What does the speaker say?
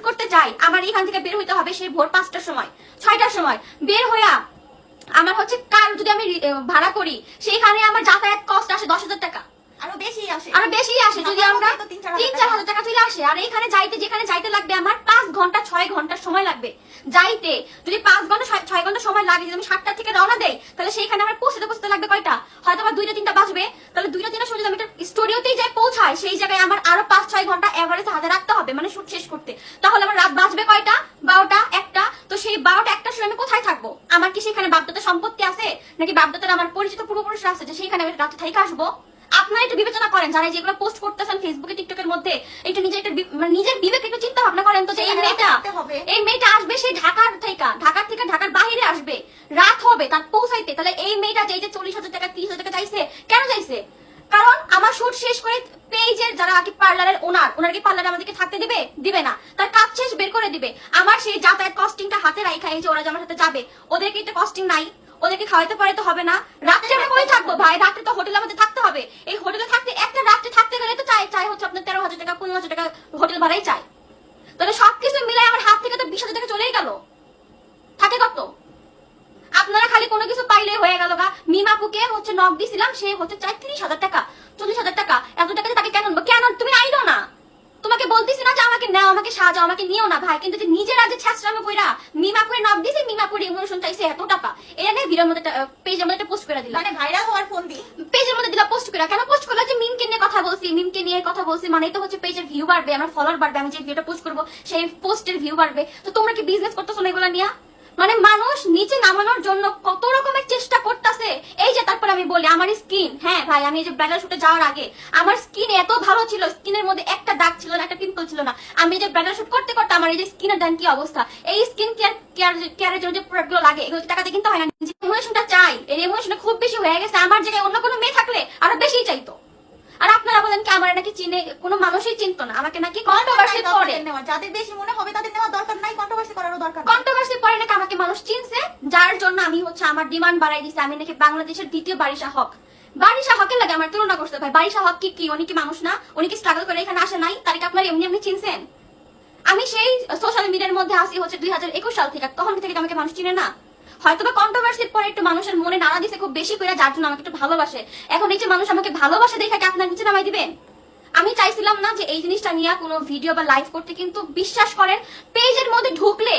করতে যাই, আমার এখান থেকে বের হইতে হবে সেই ভোর 5টার সময় 6টার সময়। বের হইয়া আমার হচ্ছে কার যদি আমি ভাড়া করি, সেইখানে আমার যাতায়াত কস্ট আসে 10,000 টাকা, আরো বেশি আসে যদি আমরা 3-4 হাজার টাকা চলে আসে। আর এখানে যাইতে যেখানে যাইতে লাগবে আমার 5 ঘন্টা 6 ঘন্টা সময় লাগবে যাইতে। যদি 5 ঘন্টা 6 ঘন্টা সময় লাগে, যদি আমি 7টা থেকে রওনা দেই, তাহলে সেইখানে আমার পৌঁছতে লাগবে কয়টা, হয়তো বা 2টা-3টা বাজবে। তাহলে 2টা-3টার সময় যদি আমি একটা স্টুডিওতেই যাই পৌঁছাই, সেই জায়গায় আমার আরো 5-6 ঘন্টা এভারেজ হাতে রাখতে হবে, মানে শুট শেষ করতে। তাহলে আমার রাত বাজবে কয়টা, 12টা 1টা। তো সেই 12টা 1টার সময় আমি কোথায় থাকবো? আমার কি সেখানে বাপদাদার সম্পত্তি আছে, নাকি বাপদাদার আমার পরিচিত পূর্বপুরুষরা আছে যে সেইখানে আমি রাতে থাইকা আসবো? আপনারা একটু বিবেচনা করেন, যারা যেগুলো পোস্ট করতেছেন ফেসবুকে টিকটকের মধ্যে, একটু নিজের বিবেক একটু চিন্তা ভাবনা করেন তো, যে এই মেয়েটা আসবে সেই ঢাকার থেকে ঢাকার বাইরে আসবে, রাত হবে তার পৌঁছাইতে। তাহলে এই মেয়েটা যে 40,000 টাকা 30,000 টাকা চাইছে, কেন চাইছে? কারণ আমার শুট শেষ করে পেজের যারা কি পার্লারের ওনার কি পার্লারে আমাদেরকে থাকতে দিবে না, তার কাজ শেষ বের করে দিবে। আমার সেই যাতায়াত কস্টিংটা হাতে রাখা, এই যে ওরা যে আমার সাথে যাবে, ওদেরকে একটা কস্টিং নাই, ওদেরকে খাওয়াইতে পারে তো হবে না। রাত্রে আমরা কই থাকবো ভাই? রাত্রে তো হোটেলে আমাদের থাকতে হবে। এই হোটেলে থাকতে একটা রাত্রে থাকতে গেলে তো চাই হচ্ছে আপনার 13,000 টাকা 15,000 টাকা হোটেল ভাড়াই চাই। তাহলে সবকিছু মিলাই আমার হাত থেকে তো 20,000 টাকা চলেই গেল, থাকে কত? আপনারা খালি কোনো কিছু পাইলে হয়ে গেল গা। মিমাপুকে হচ্ছে নক দিছিলাম, সে হচ্ছে চাই 30,000 টাকা 40,000 টাকা। এত টাকা তাকে কেন কেন তুমি আইলো না? তোমাকে বলতেছি না যে আমাকে নাও, আমাকে সাজাও, আমাকে নিও না ভাই, কিন্তু যে নিজের আগে ছ্যাঁচড়ানো কইরা মিমাপুরে নক দিছি, মিমাপুরে ইমোশন চাইছে এত টাকা, এটা নিয়ে ভিডিওর মধ্যে পেজের মধ্যে একটা পোস্ট করে দিলাম, মানে ভাইরাল হওয়ার ফোন দি পেজের মধ্যে দিলা পোস্ট করে। কেন পোস্ট করলো? যে মিমকে নিয়ে কথা বলছি, মানে তো হচ্ছে পেজের ভিউ বাড়বে, আমার ফলোয়ার বাড়বে, আমি যে ভিডিওটা পোস্ট করবো সেই পোস্টের ভিউ বাড়বে। তো তোমরা কি বিজনেস করতেছো না এগুলো নিয়ে? মানে মানুষ নিচে নামানোর জন্য কত রকমের চেষ্টা করতেছে। এই যে তারপর আমি বলি আমার স্কিন, হ্যাঁ ভাই, আমি এই যে ব্রাইডাল শুটে যাওয়ার আগে আমার স্কিন এত ভালো ছিল, স্কিনের মধ্যে একটা দাগ ছিল না, একটা পিম্পল ছিল না। আমি এই যে ব্রাইডাল শুট করতে আমার এই যে স্কিনের দান কি অবস্থা। এই স্কিন কেয়ারের জন্য যে প্রোডাক্ট গুলো লাগে, এগুলো টাকাতে কিনতে হয় না। ইমোশনটা চাই, এই ইমোশনটা খুব বেশি হয়ে গেছে। আমার জায়গায় অন্য কোনো মেয়ে থাকলে আরো বেশি চাইতো। আর আপনারা বলেন কি আমার নাকি চিনে কোনো মানুষই চিনতো না আমাকে, নাকি কন্ট্রোভার্সি পড়ে নেওয়া, যাদের বেশি মনে হবে তাদের নেওয়া দরকার নাই, কন্ট্রোভার্সি করারও দরকার নাই। কন্ট্রোভার্সি পড়ে নাকি আমাকে মানুষ চিনছে, যার জন্য আমি হচ্ছে আমার ডিমান্ড বাড়াই দিছি। আমি নাকি বাংলাদেশের দ্বিতীয় বারিশা হক। বারিশা হকের লাগে আমার তুলনা করতে ভাই। বারিশা হক কি উনি কি মানুষ না? উনি কি স্ট্রাগল করে এখানে আসে নাই? তারিখ আপনার এমনি চিনছেন? আমি সেই সোশ্যাল মিডিয়ার মধ্যে আসি হচ্ছে 2021 সাল থেকে, তখন থেকে আমাকে মানুষ চিনে না। হয়তো বা কন্ট্রোভার্সির পরে একটু মানুষের মনে নাড়া দিছে খুব বেশি করে, যার জন্য আমাকে একটু ভালোবাসে। এখন এই যে মানুষ আমাকে ভালোবাসে দেখে কি আপনার নিচে নামাই দিবেন? আমি চাইছিলাম না যে এই জিনিসটা নিয়ে কোনো ভিডিও বা লাইভ করতে, কিন্তু বিশ্বাস করেন পেজের মধ্যে ঢুকলে